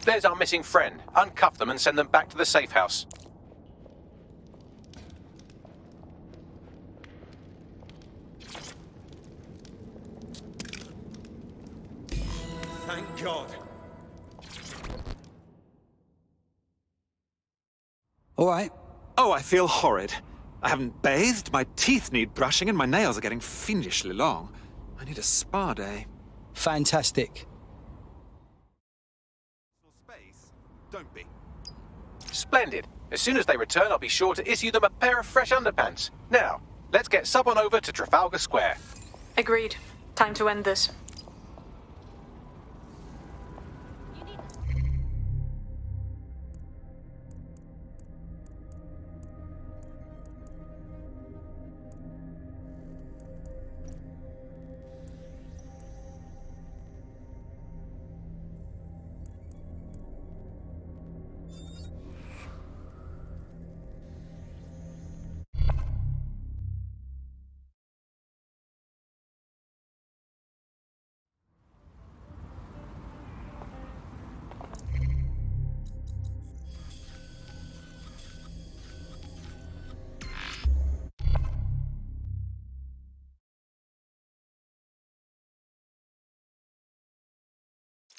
There's our missing friend. Uncuff them and send them back to the safe house. Thank God. All right. Oh, I feel horrid. I haven't bathed, my teeth need brushing, and my nails are getting fiendishly long. I need a spa day. Fantastic. Space? Don't be. Splendid. As soon as they return, I'll be sure to issue them a pair of fresh underpants. Now, let's get Sub on over to Trafalgar Square. Agreed. Time to end this.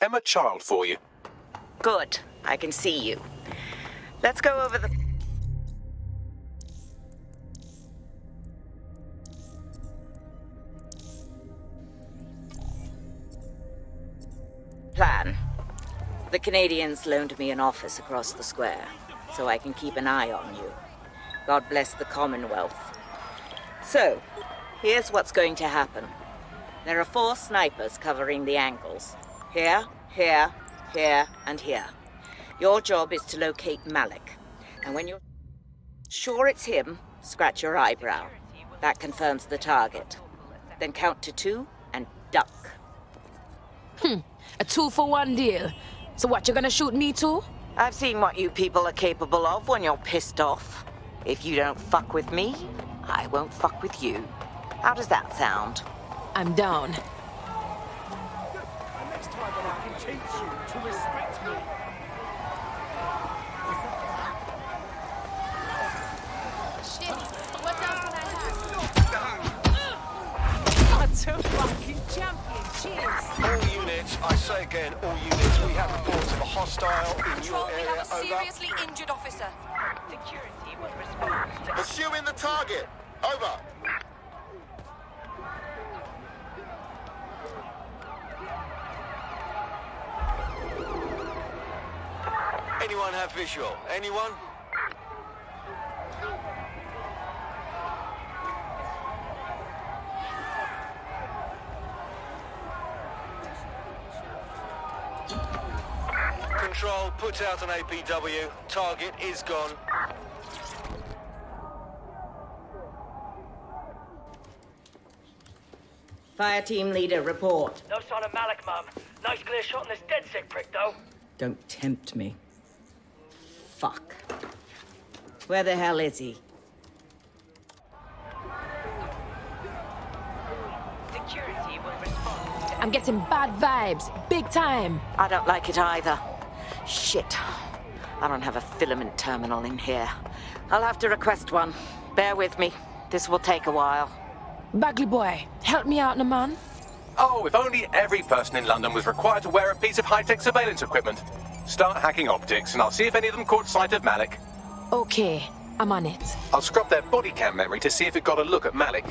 Emma Child for you. Good. I can see you. Let's go over the... plan. The Canadians loaned me an office across the square, so I can keep an eye on you. God bless the Commonwealth. So, here's what's going to happen. There are 4 snipers covering the angles. Here, here, here, and here. Your job is to locate Malik. And when you're sure it's him, scratch your eyebrow. That confirms the target. Then count to 2 and duck. A 2-for-1 deal. So what, you're gonna shoot me too? I've seen what you people are capable of when you're pissed off. If you don't fuck with me, I won't fuck with you. How does that sound? I'm down. Next time I can teach you to respect me. Shit, what else can I have? What a fucking champion, cheers! All units, I say again, all units, we have reports of a hostile in Control, your we area, have a over. seriously injured officer. Security will respond to... Pursuing the target, over. Anyone have visual? Anyone? Control, put out an APW. Target is gone. Fire team leader, report. No sign of Malik, Mum. Nice clear shot on this dead sick prick, though. Don't tempt me. Fuck. Where the hell is he? Security will respond to... I'm getting bad vibes, big time. I don't like it either. Shit. I don't have a filament terminal in here. I'll have to request one. Bear with me. This will take a while. Bagley boy, help me out, man. Oh, if only every person in London was required to wear a piece of high-tech surveillance equipment. Start hacking optics, and I'll see if any of them caught sight of Malik. Okay, I'm on it. I'll scrub their body cam memory to see if it got a look at Malik.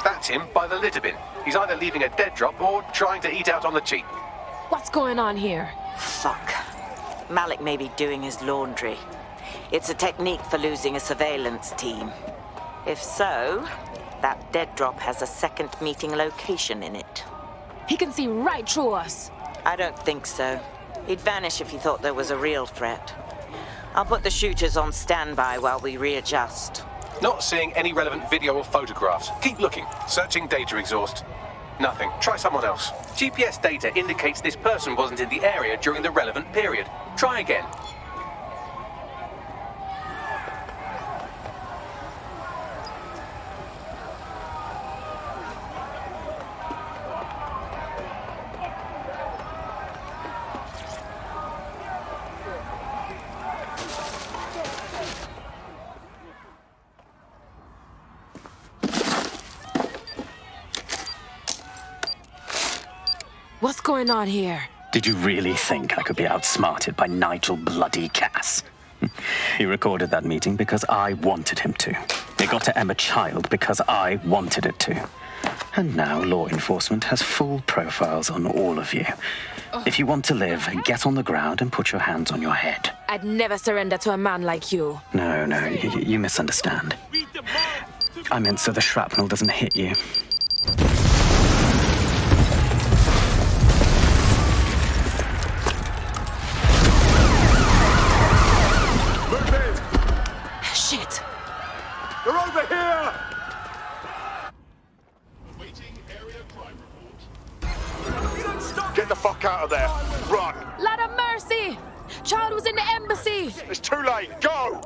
That's him by the litter bin. He's either leaving a dead drop or trying to eat out on the cheap. What's going on here? Fuck. Malik may be doing his laundry. It's a technique for losing a surveillance team. If so, that dead drop has a second meeting location in it. He can see right through us. I don't think so. He'd vanish if he thought there was a real threat. I'll put the shooters on standby while we readjust. Not seeing any relevant video or photographs. Keep looking. Searching data exhaust. Nothing. Try someone else. GPS data indicates this person wasn't in the area during the relevant period. Try again. What's going on here? Did you really think I could be outsmarted by Nigel bloody Cass? He recorded that meeting because I wanted him to. It got to Emma Child because I wanted it to. And now law enforcement has full profiles on all of you. If you want to live, get on the ground and put your hands on your head. I'd never surrender to a man like you. No, you misunderstand. I meant so the shrapnel doesn't hit you. Move in! Shit! They're over here! Get the fuck out of there! Run! Lord of mercy! Child was in the embassy! It's too late! Go!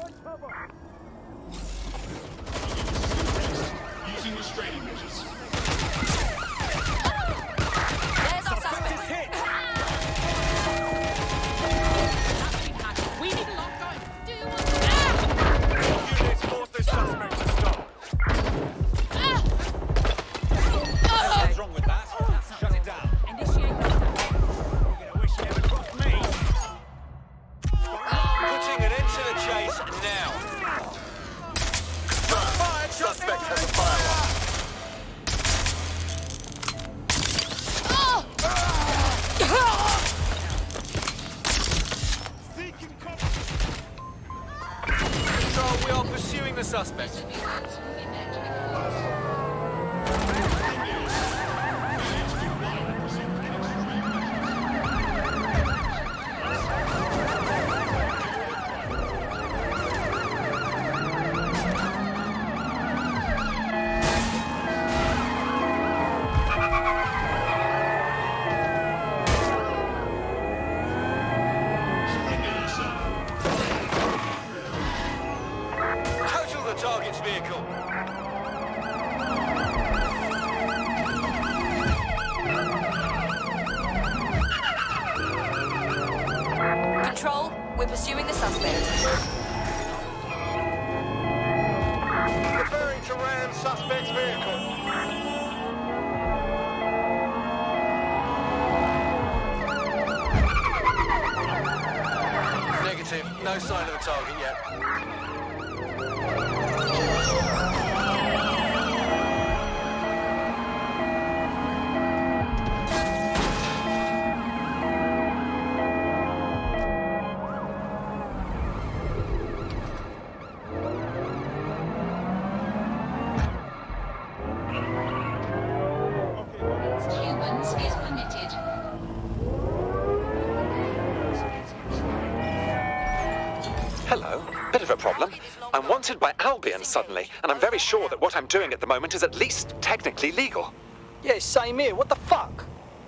Using restraining measures. There's our suspect. We need a long time. Do you want to... Units, force this suspect to stop. What's wrong with that? Shut it down. Initiate. You're gonna wish you never crossed me. Putting an end to the chase now. Suspect has a firearm. So we are pursuing the suspect. Total the target's vehicle. Control, we're pursuing the suspect. Preparing to ram suspect's vehicle. Negative. No sign of the target yet. Humans is permitted. Hello. Bit of a problem. I'm wanted by Albion suddenly, and I'm very sure that what I'm doing at the moment is at least technically legal. Yeah, same here. What the fuck?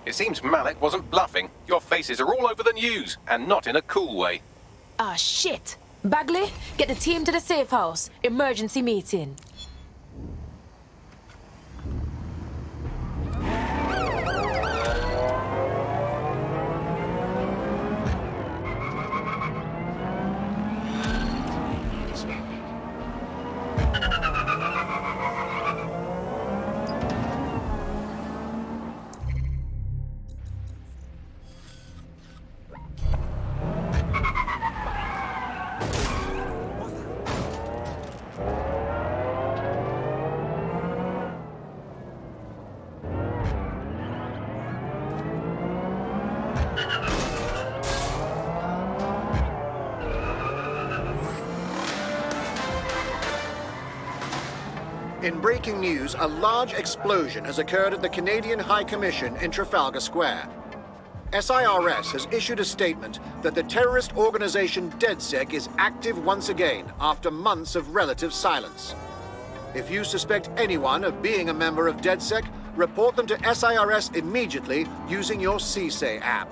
It seems Malik wasn't bluffing. Your faces are all over the news, and not in a cool way. Ah, shit! Bagley, get the team to the safe house. Emergency meeting. In breaking news, a large explosion has occurred at the Canadian High Commission in Trafalgar Square. SIRS has issued a statement that the terrorist organization DedSec is active once again after months of relative silence. If you suspect anyone of being a member of DedSec, report them to SIRS immediately using your CSAY app.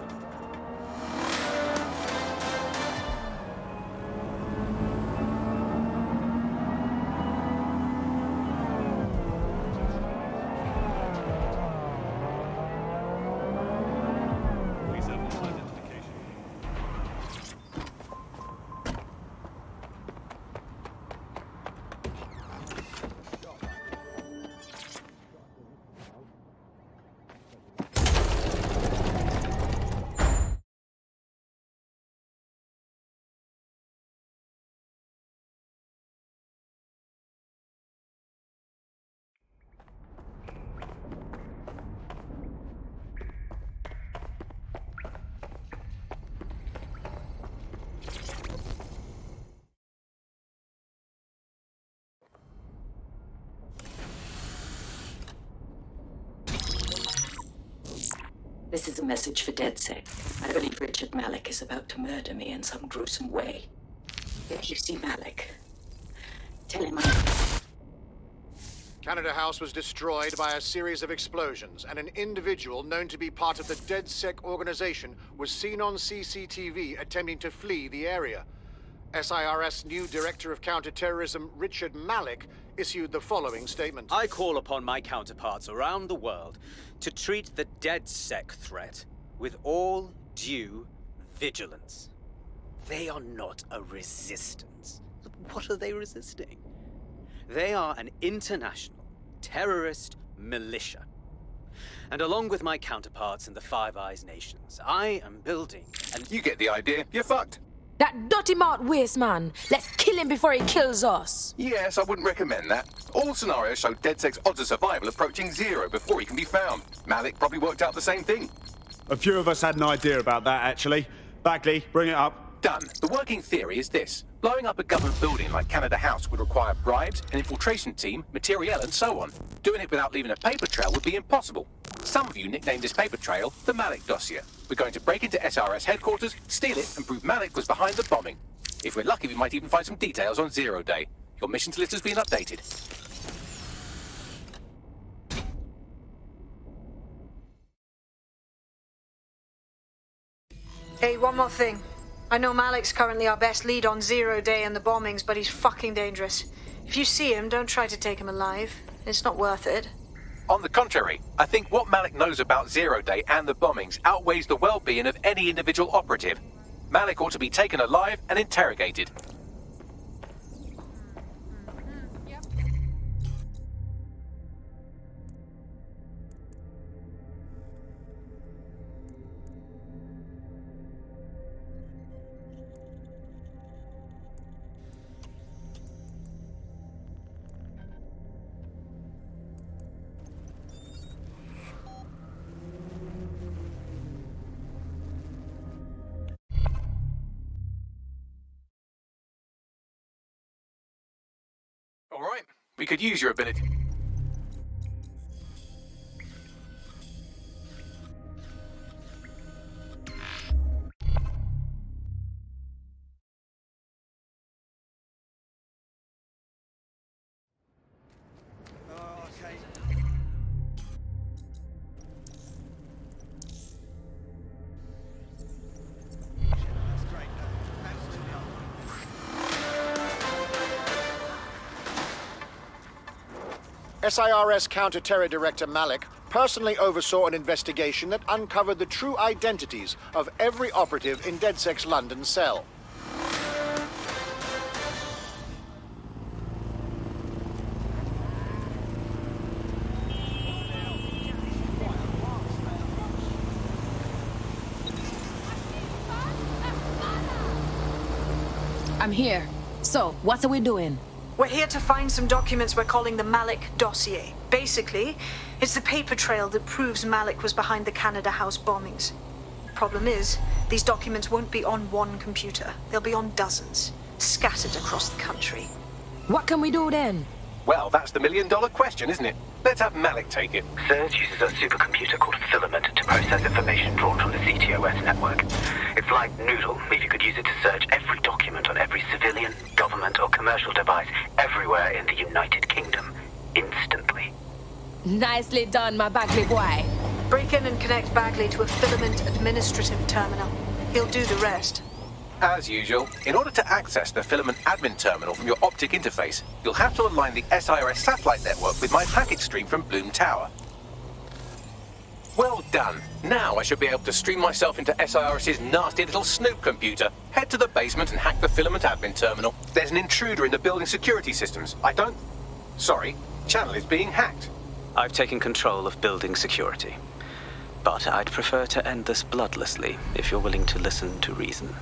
This is a message for DedSec. I believe Richard Malik is about to murder me in some gruesome way. If you see Malik, tell him Canada House was destroyed by a series of explosions, and an individual known to be part of the DedSec organization was seen on CCTV attempting to flee the area. SIRS new Director of Counterterrorism, Richard Malik, issued the following statement. I call upon my counterparts around the world to treat the DedSec threat with all due vigilance. They are not a resistance. What are they resisting? They are an international terrorist militia. And along with my counterparts in the Five Eyes nations, I am building and You get the idea. You're fucked. That dirty mouth waste man. Let's kill him before he kills us. Yes, I wouldn't recommend that. All scenarios show DedSec's odds of survival approaching 0 before he can be found. Malik probably worked out the same thing. A few of us had an idea about that, actually. Bagley, bring it up. Done. The working theory is this. Blowing up a government building like Canada House would require bribes, an infiltration team, materiel, and so on. Doing it without leaving a paper trail would be impossible. Some of you nicknamed this paper trail the Malik dossier. We're going to break into SRS headquarters, steal it, and prove Malik was behind the bombing. If we're lucky, we might even find some details on Zero Day. Your missions list has been updated. Hey, one more thing. I know Malik's currently our best lead on Zero Day and the bombings, but he's fucking dangerous. If you see him, don't try to take him alive. It's not worth it. On the contrary, I think what Malik knows about Zero Day and the bombings outweighs the well-being of any individual operative. Malik ought to be taken alive and interrogated. All right, we could use your ability. SIRS Counter-Terror Director Malik personally oversaw an investigation that uncovered the true identities of every operative in DedSec's London cell. I'm here. So, what are we doing? We're here to find some documents we're calling the Malik dossier. Basically, it's the paper trail that proves Malik was behind the Canada House bombings. Problem is, these documents won't be on one computer. They'll be on dozens, scattered across the country. What can we do then? Well, that's the million-dollar question, isn't it? Let's have Malik take it. SIRS uses a supercomputer called Filament to process information drawn from the CTOS network. It's like Noodle, if you could use it to search every document on every civilian, government, or commercial device everywhere in the United Kingdom, instantly. Nicely done, my Bagley boy. Break in and connect Bagley to a Filament administrative terminal. He'll do the rest. As usual, in order to access the Filament admin terminal from your optic interface, you'll have to align the SIRS satellite network with my packet stream from Bloom Tower. Well done. Now I should be able to stream myself into SIRS's nasty little snoop computer, head to the basement and hack the Filament admin terminal. There's an intruder in the building security systems. Sorry, channel is being hacked. I've taken control of building security. But I'd prefer to end this bloodlessly if you're willing to listen to reason.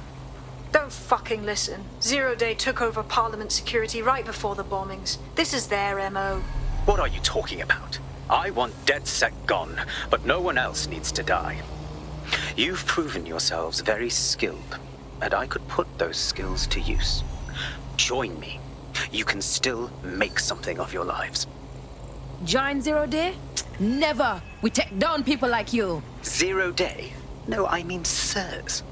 Don't fucking listen. Zero Day took over Parliament security right before the bombings. This is their MO. What are you talking about? I want DedSec gone, but no one else needs to die. You've proven yourselves very skilled, and I could put those skills to use. Join me. You can still make something of your lives. Join Zero Day? Never! We take down people like you. 0 day? No, I mean sirs.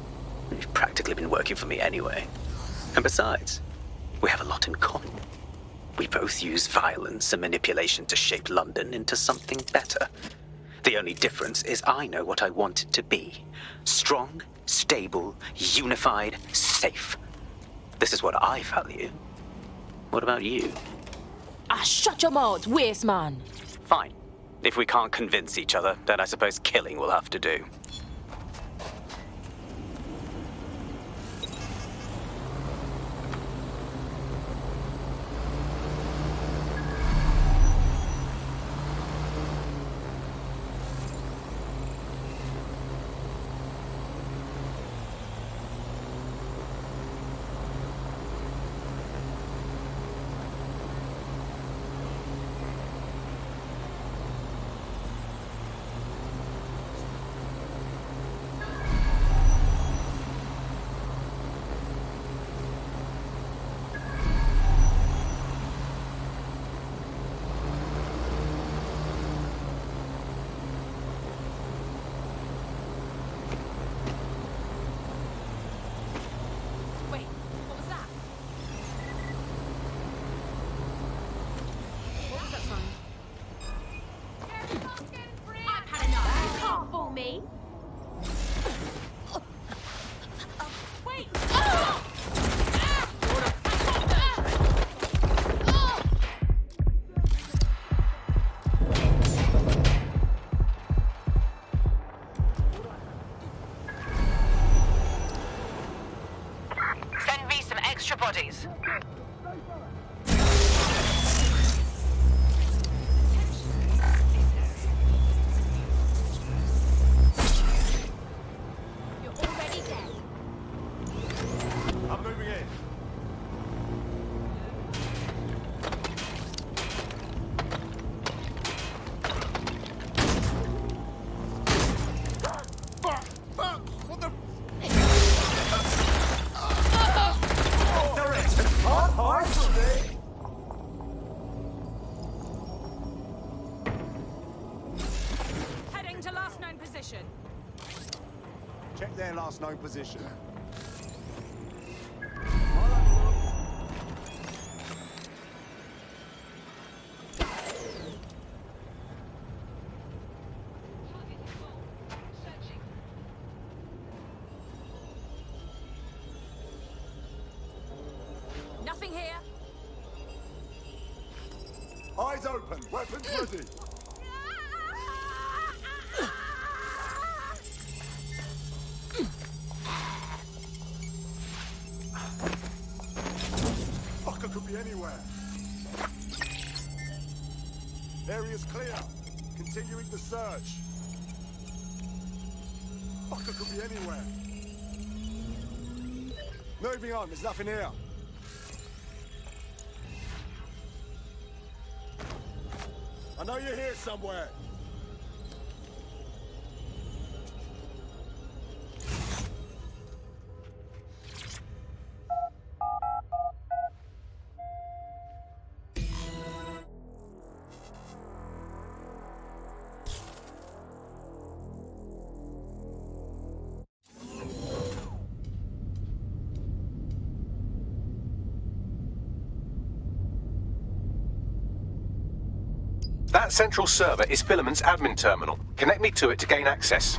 You've practically been working for me anyway. And besides, we have a lot in common. We both use violence and manipulation to shape London into something better. The only difference is I know what I want it to be. Strong, stable, unified, safe. This is what I value. What about you? Shut your mouth, waste man. Fine. If we can't convince each other, then I suppose killing will have to do. Me? Wait! Send me some extra bodies. Heading to last known position. Check their last known position. Nothing here. Eyes open, weapons ready. Fucker could be anywhere. Area's clear. Continuing the search. Fucker could be anywhere. Moving on, there's nothing here. I know you're here somewhere. That central server is Filament's admin terminal. Connect me to it to gain access.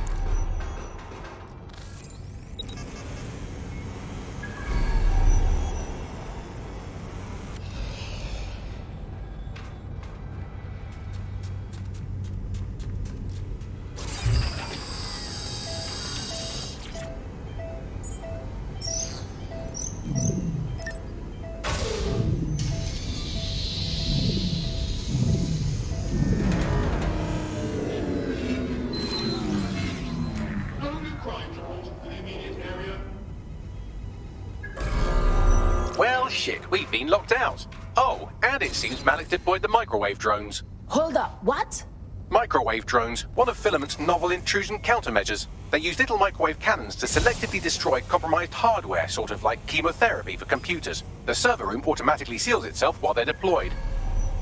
Well, shit, we've been locked out. Oh, and it seems Malik deployed the microwave drones. Hold up, what? Microwave drones, one of Filament's novel intrusion countermeasures. They use little microwave cannons to selectively destroy compromised hardware, sort of like chemotherapy for computers. The server room automatically seals itself while they're deployed.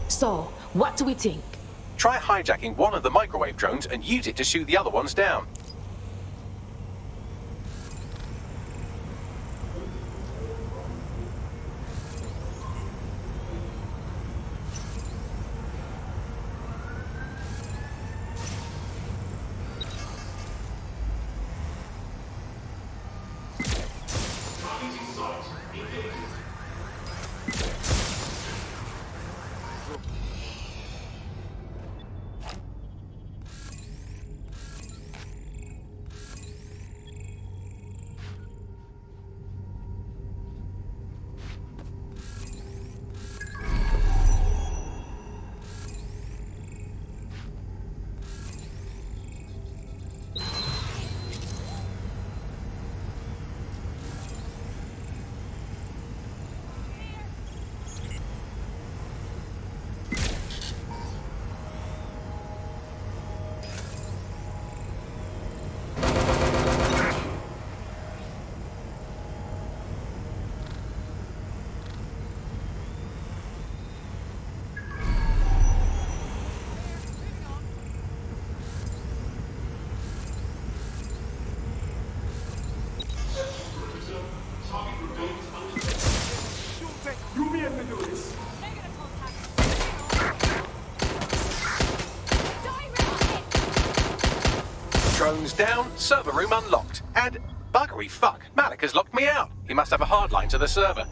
So, what do we think? Try hijacking one of the microwave drones and use it to shoot the other ones down. Drones down, server room unlocked. And buggery fuck, Malik has locked me out. He must have a hard line to the server.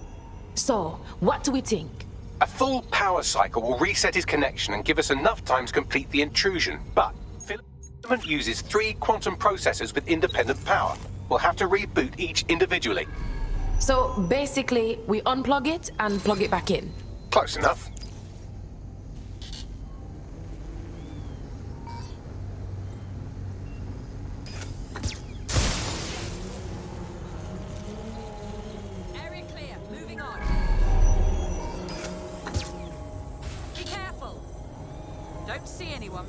So, what do we think? A full power cycle will reset his connection and give us enough time to complete the intrusion. But Filament uses 3 quantum processors with independent power. We'll have to reboot each individually. So, basically, we unplug it and plug it back in. Close enough. Area clear. Moving on. Be careful. Don't see anyone.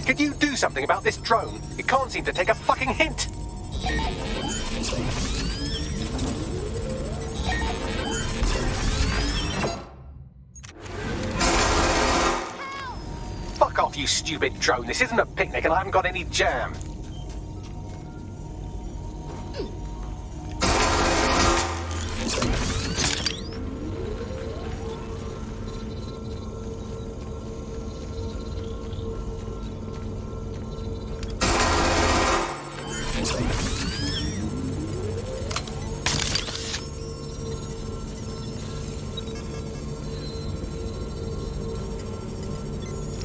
Could you do something about this drone? It can't seem to take a fucking hint. Fuck off, you stupid drone. This isn't a picnic and I haven't got any jam.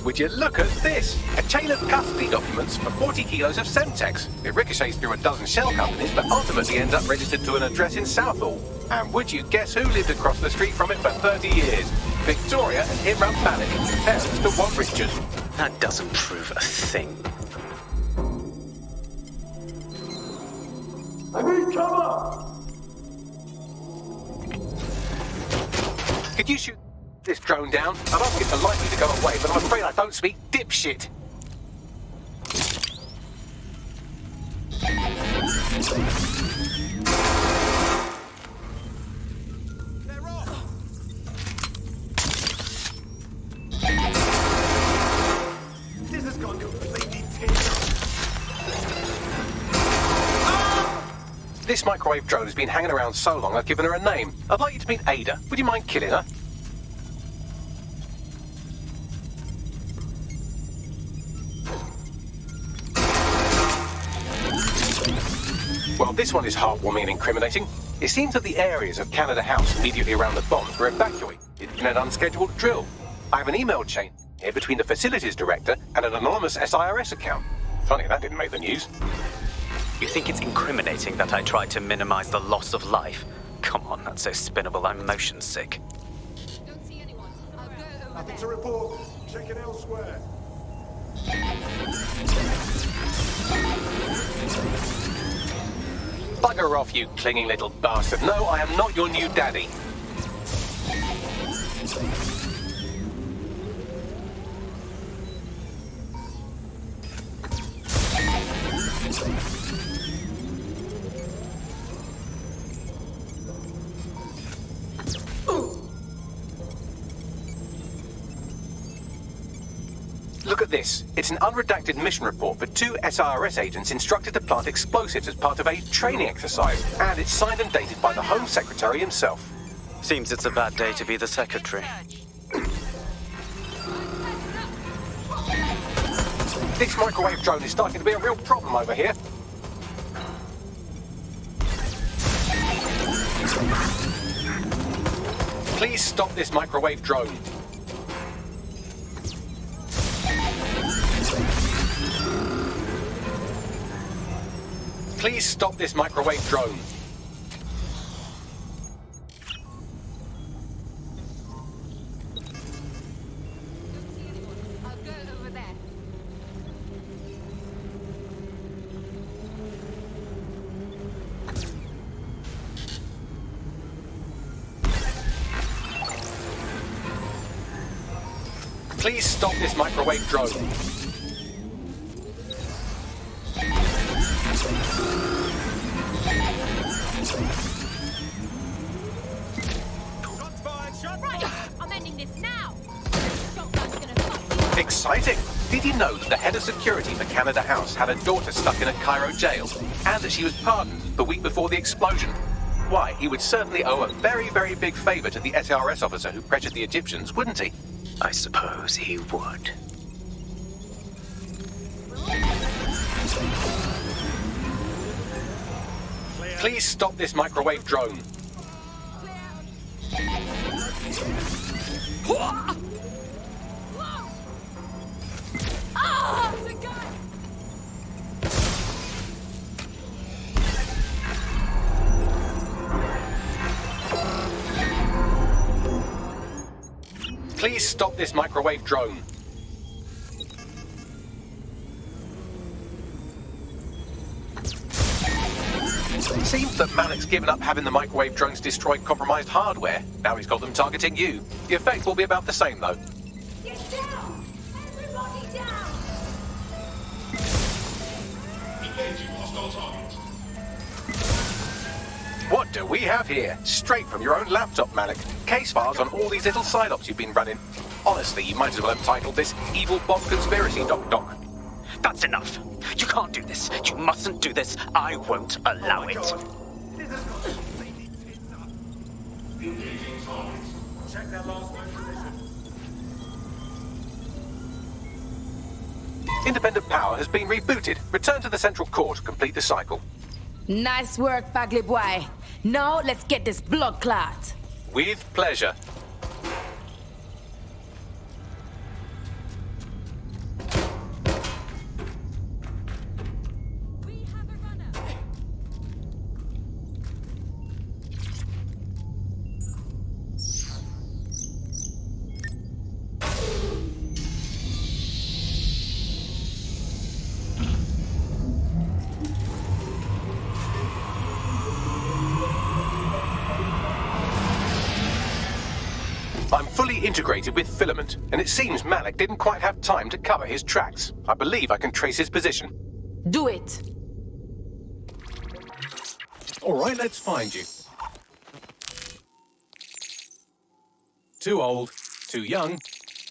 Would you look at this? A chain of custody documents for 40 kilos of Semtex. It ricochets through a dozen shell companies, but ultimately ends up registered to an address in Southall. And would you guess who lived across the street from it for 30 years? Victoria and Imran Malik, parents to one Richard. That doesn't prove a thing. I need cover! Could you shoot this drone down? I'd ask it politely to go away, but I'm afraid I don't speak dipshit. They're off! This microwave drone has been hanging around so long I've given her a name. I'd like you to meet Ada. Would you mind killing her? Well, this one is heartwarming and incriminating. It seems that the areas of Canada House immediately around the bombs were evacuated in an unscheduled drill. I have an email chain here between the facilities director and an anonymous SIRS account. Funny that didn't make the news. You think it's incriminating that I tried to minimize the loss of life? Come on, that's so spinnable, I'm motion sick. Don't see anyone. I'll go over Nothing there. to report. Check it elsewhere. Bugger off, you clinging little bastard. No, I am not your new daddy. Look at this. It's an unredacted mission report for 2 SIRS agents instructed to plant explosives as part of a training exercise. And it's signed and dated by the Home Secretary himself. Seems it's a bad day to be the secretary. This microwave drone is starting to be a real problem over here. Please stop this microwave drone. Please stop this microwave drone. I'll go over there. Please stop this microwave drone. Right, I'm ending this now. Shotgun's gonna fuck you. Exciting! Did you know that the head of security for Canada House had a daughter stuck in a Cairo jail, and that she was pardoned the week before the explosion? Why, he would certainly owe a very, very big favor to the SRS officer who pressured the Egyptians, wouldn't he? I suppose he would. Please stop this microwave drone. Ah, it's a gun! Please stop this microwave drone. Seems that Malik's given up having the microwave drones destroy compromised hardware. Now he's got them targeting you. The effect will be about the same, though. Get down! Everybody down! Engaging hostile target. What do we have here? Straight from your own laptop, Malik. Case files on all these little side ops you've been running. Honestly, you might as well have titled this Evil Bomb Conspiracy, Doc. That's enough. You can't do this. You mustn't do this. I won't allow it. Engaging targets. Check their last known position. Independent power has been rebooted. Return to the central core to complete the cycle. Nice work, Bagley boy. Now let's get this blood clot. With pleasure. I'm fully integrated with Filament, and it seems Malik didn't quite have time to cover his tracks. I believe I can trace his position. Do it. All right, let's find you. Too old, too young,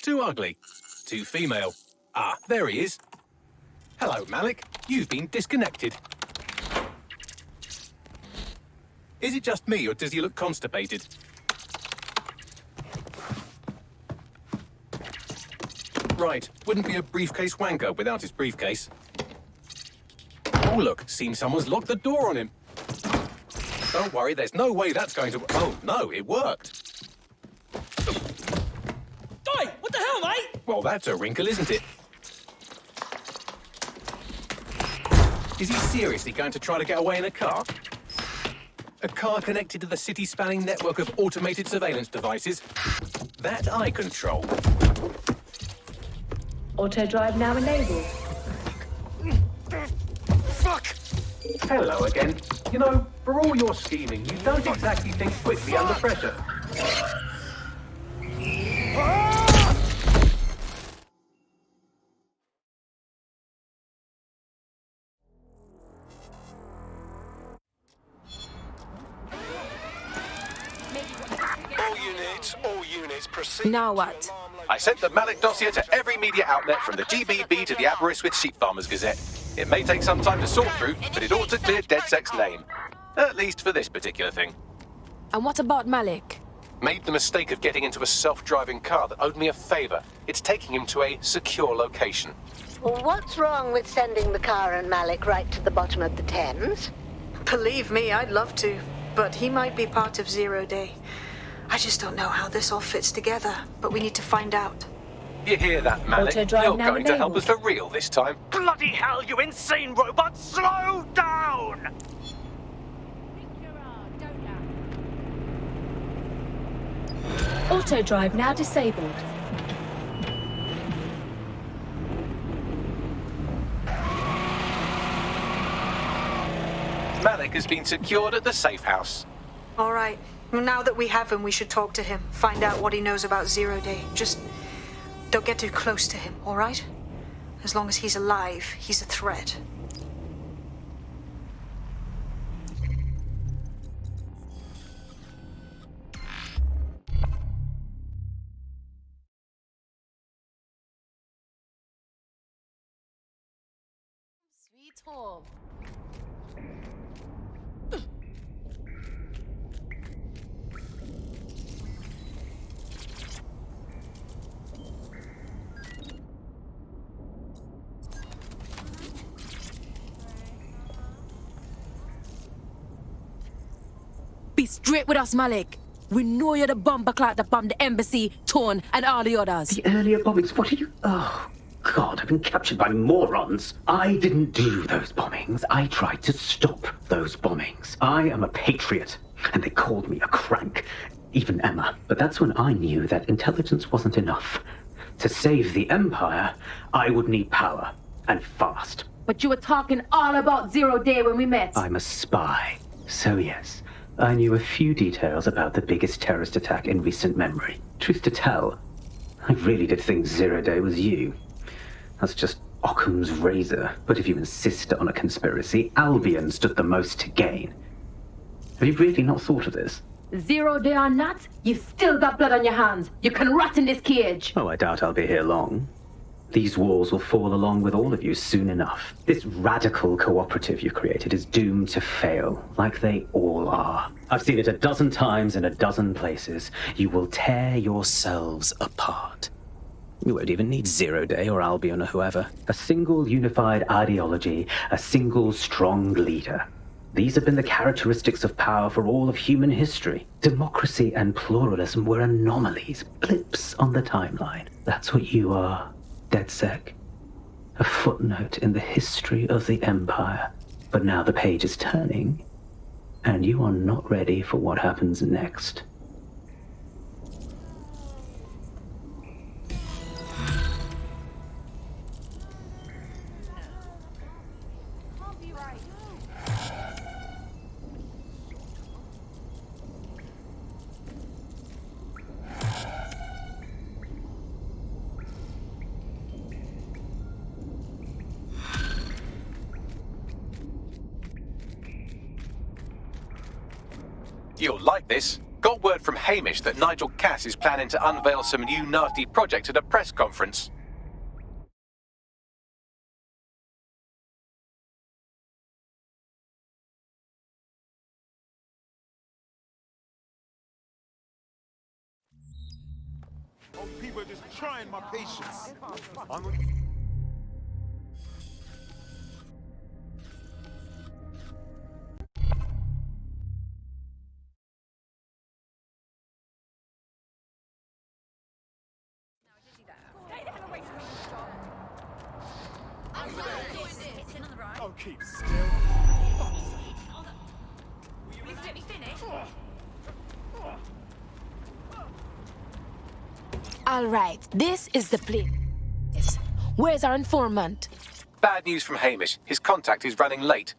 too ugly, too female. Ah, there he is. Hello, Malik. You've been disconnected. Is it just me, or does he look constipated? Right, wouldn't be a briefcase wanker without his briefcase. Oh, look, seems someone's locked the door on him. Don't worry, there's no way that's going to... Oh, no, it worked. Oi, what the hell, mate? Well, that's a wrinkle, isn't it? Is he seriously going to try to get away in a car? A car connected to the city-spanning network of automated surveillance devices? That I control. Auto drive now enabled. Fuck! Hello again. You know, for all your scheming, you don't exactly think quickly under pressure. All units, proceed. Now what? I sent the Malik dossier to every media outlet from the GBB to the Aberystwyth Sheep Farmers Gazette. It may take some time to sort through, but it ought to clear DedSec's name. At least for this particular thing. And what about Malik? Made the mistake of getting into a self-driving car that owed me a favor. It's taking him to a secure location. What's wrong with sending the car and Malik right to the bottom of the Thames? Believe me, I'd love to, but he might be part of Zero Day. I just don't know how this all fits together, but we need to find out. You hear that, Malik? You're going to help us for real this time. Bloody hell, you insane robot! Slow down! Auto drive now disabled. Malik has been secured at the safe house. All right. Well, now that we have him, we should talk to him, find out what he knows about Zero Day. Just don't get too close to him, all right? As long as he's alive, he's a threat. Sweet home. Be straight with us, Malik. We know you're the bomber clock that bombed the embassy, Torn, and all the others. The earlier bombings, what are you... Oh, God, I've been captured by morons. I didn't do those bombings. I tried to stop those bombings. I am a patriot, and they called me a crank. Even Emma. But that's when I knew that intelligence wasn't enough. To save the Empire, I would need power, and fast. But you were talking all about Zero Day when we met. I'm a spy, so yes. I knew a few details about the biggest terrorist attack in recent memory. Truth to tell, I really did think Zero Day was you. That's just Occam's razor. But if you insist on a conspiracy, Albion stood the most to gain. Have you really not thought of this? Zero Day or not, you've still got blood on your hands. You can rot in this cage. Oh, I doubt I'll be here long. These walls will fall along with all of you soon enough. This radical cooperative you created is doomed to fail, like they all are. I've seen it a dozen times in a dozen places. You will tear yourselves apart. You won't even need Zero Day or Albion or whoever. A single unified ideology, a single strong leader. These have been the characteristics of power for all of human history. Democracy and pluralism were anomalies, blips on the timeline. That's what you are. DedSec, a footnote in the history of the Empire. But now the page is turning, and you are not ready for what happens next. You'll like this. Got word from Hamish that Nigel Cass is planning to unveil some new nasty project at a press conference. Old people are just trying my patience. Oh, keep still. Please let me finish. All right, this is the place. Where's our informant? Bad news from Hamish. His contact is running late.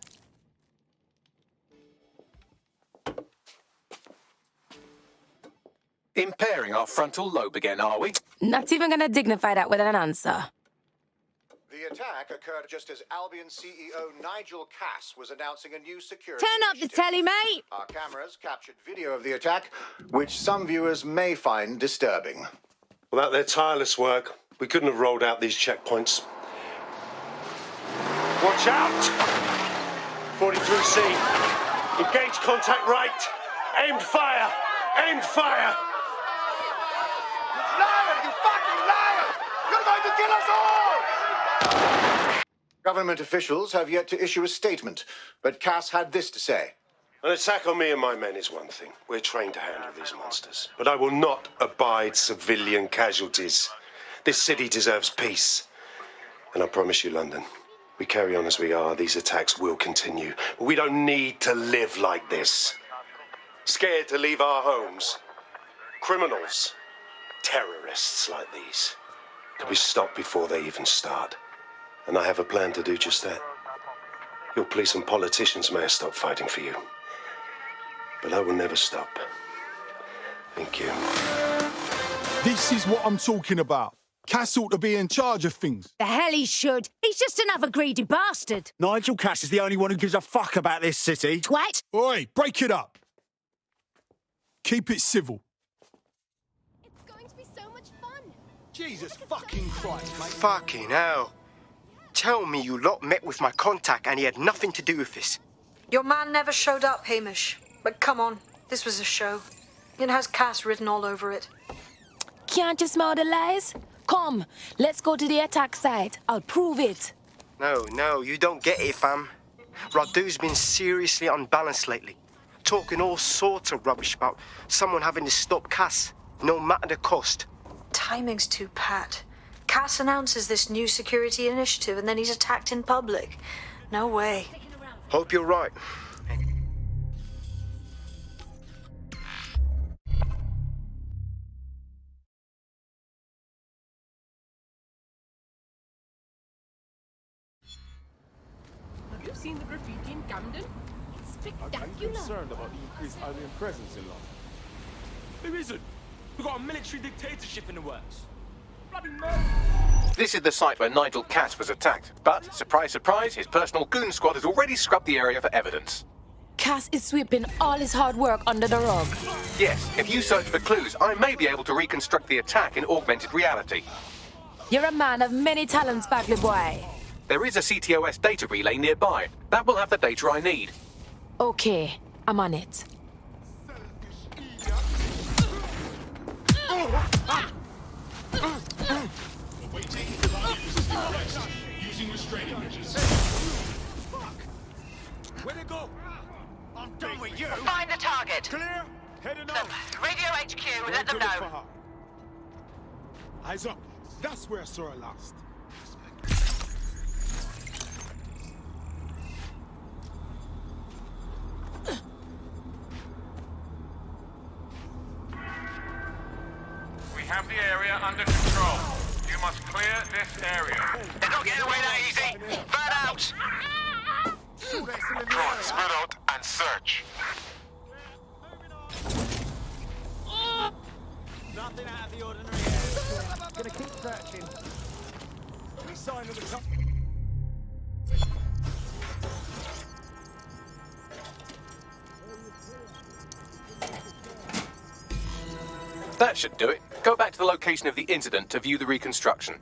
Impairing our frontal lobe again, are we? Not even gonna dignify that with an answer. The attack occurred just as Albion CEO Nigel Cass was announcing a new security Turn up the telly, mate! Our cameras captured video of the attack, which some viewers may find disturbing. Without their tireless work, we couldn't have rolled out these checkpoints. Watch out! 43C. Engage contact right. Aimed fire! Aimed fire! Liar! You fucking liar! You're going to kill us all! Government officials have yet to issue a statement, but Cass had this to say. An attack on me and my men is one thing. We're trained to handle these monsters. But I will not abide civilian casualties. This city deserves peace. And I promise you, London, we carry on as we are, these attacks will continue. But we don't need to live like this. Scared to leave our homes. Criminals, terrorists like these, could be stopped before they even start. And I have a plan to do just that. Your police and politicians may have stopped fighting for you. But I will never stop. Thank you. This is what I'm talking about. Cass ought to be in charge of things. The hell he should. He's just another greedy bastard. Nigel Cass is the only one who gives a fuck about this city. Twat! Oi, break it up. Keep it civil. It's going to be so much fun. Jesus fucking Christ, mate. Fucking hell. Tell me you lot met with my contact and he had nothing to do with this. Your man never showed up, Hamish. But come on, this was a show. It has Cass written all over it. Can't you smell the lies? Come, let's go to the attack site. I'll prove it. No, you don't get it, fam. Radu's been seriously unbalanced lately. Talking all sorts of rubbish about someone having to stop Cass, no matter the cost. Timing's too pat. Cass announces this new security initiative and then he's attacked in public. No way. Hope you're right. Have you seen the graffiti in Camden? It's spectacular. I'm concerned about the increased alien presence in London. Who isn't? We've got a military dictatorship in the works. Bloody murder. This is the site where Nigel Cass was attacked. But, surprise, surprise, his personal goon squad has already scrubbed the area for evidence. Cass is sweeping all his hard work under the rug. Yes, if you search for clues, I may be able to reconstruct the attack in augmented reality. You're a man of many talents, Bagley boy. There is a CTOS data relay nearby. That will have the data I need. Okay, I'm on it. Using restraining measures. Where'd it go? I'm done with you. Find the target. Clear? Heading up. Radio HQ, let them know. Eyes up. That's where I saw her last. We have the area under control. You must clear this area. They're not getting away that easy. Burn out! Go on, spread out and search. Nothing out of the ordinary here. Gonna keep searching. Any sign of the top? That should do it. Go back to the location of the incident to view the reconstruction.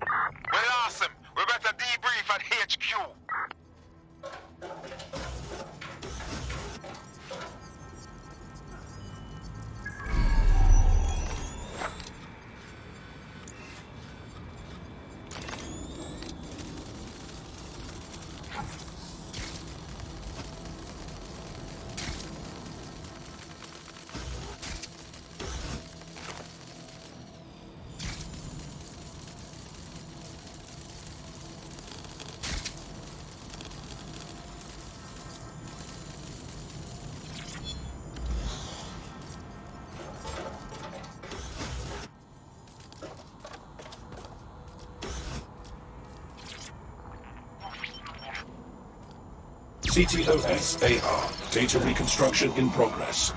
We lost him. We better debrief at HQ. CTOS AR. Data reconstruction in progress.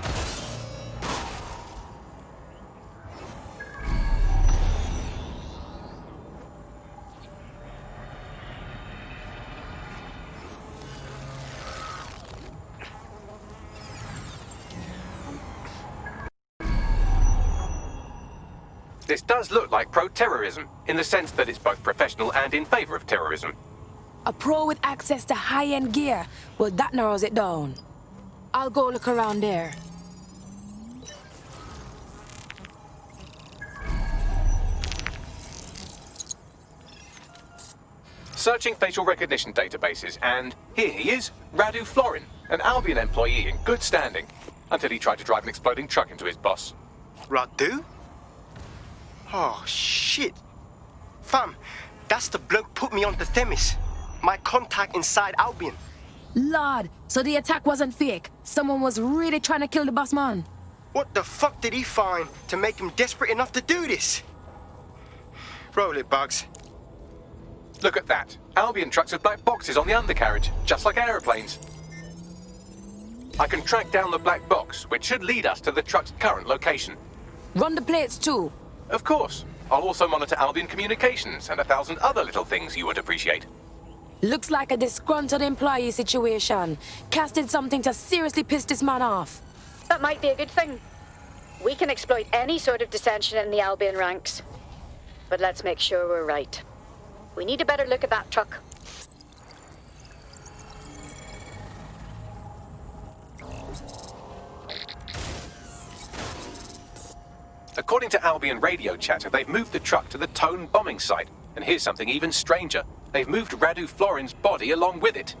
This does look like pro-terrorism, in the sense that it's both professional and in favor of terrorism. A pro with access to high-end gear. Well, that narrows it down. I'll go look around there. Searching facial recognition databases, and here he is, Radu Florin, an Albion employee in good standing, until he tried to drive an exploding truck into his boss. Radu? Oh, shit. Fam, that's the bloke put me on the Themis. My contact inside Albion. Lord, so the attack wasn't fake. Someone was really trying to kill the boss man. What the fuck did he find to make him desperate enough to do this? Roll it, Bugs. Look at that. Albion trucks with black boxes on the undercarriage, just like aeroplanes. I can track down the black box, which should lead us to the truck's current location. Run the plates too. Of course. I'll also monitor Albion communications and 1,000 other little things you would appreciate. Looks like a disgruntled employee situation. Cass did something to seriously piss this man off. That might be a good thing. We can exploit any sort of dissension in the Albion ranks. But let's make sure we're right. We need a better look at that truck. According to Albion radio chatter, they've moved the truck to the Tone bombing site. And here's something even stranger. They've moved Radu Florin's body along with it.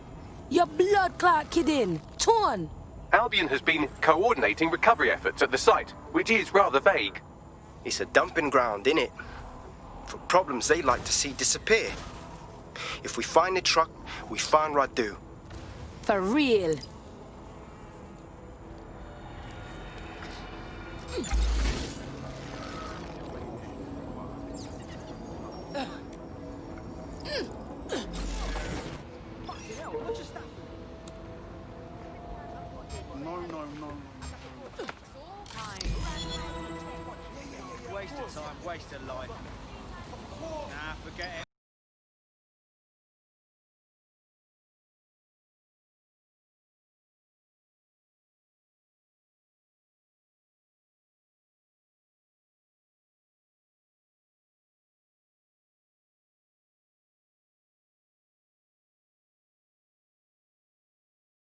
Your blood clot kidding. Tone! Albion has been coordinating recovery efforts at the site, which is rather vague. It's a dumping ground, innit? For problems they like to see disappear. If we find the truck, we find Radu. For real. Waste of time, waste of life. Nah, forget it.